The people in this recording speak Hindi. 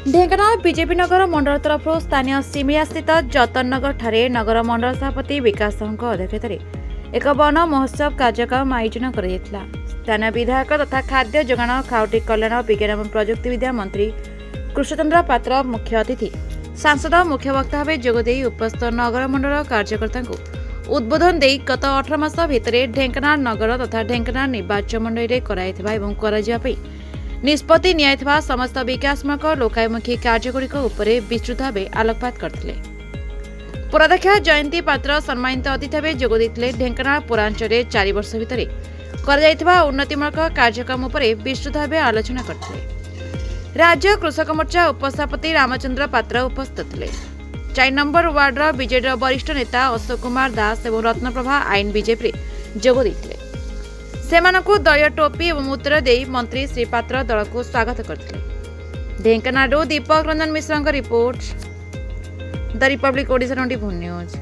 ढेंकानाल बीजेपी नगर मंडल तरफ स्थानीय सिमिया स्थित जतन नगर ठारे नगर मंडल सभापति विकास साहू अध्यक्षतार एक वन महोत्सव कार्यक्रम आयोजन कर स्थानीय विधायक तथा खाद्य जोगाण खाउटी कल्याण विज्ञान और प्रजुक्तिविद्या मंत्री कृष्णचंद्र पात्र मुख्य अतिथि सांसद मुख्य वक्ता भाव जोगदे उपस्थित नगर मंडल कार्यकर्ता उद्बोधन दे गत 18 मास भितर ढेंकानाल नगर तथा ढेंकानाल निर्वाचन मंडल में निष्पत्ति नियायिथबा समस्त विकासमूलक लोकाभिमुखी कार्यगुड़िक उपरे विस्तृत भाव आलोकपात करथिले। पुराध्यक्ष जयंती पात्र सम्मानित अतिथि भाव जोगदेइथिले। ढेंकानाल पौरांचल 4 वर्ष भितर कराଯାଇथिबा उन्नतिमूलक कार्यक्रम उपरे विस्तृत भाव आलोचना करथिले। राज्य कृषक मोर्चा उपसभापति रामचंद्र पात्र उपस्थित थिले। 4 नंबर वार्डर बीजेडी वरिष्ठ नेता अशोक कुमार दास और रत्नप्रभा आईन बीजेपी जोगदेइथिले। सेमानकु दलीय टोपी और उत्तर दे मंत्री श्री पात्र दल को स्वागत करथिले। Dhenkanal Deepak Ranjan Mishra report the republic Odisha 24 news.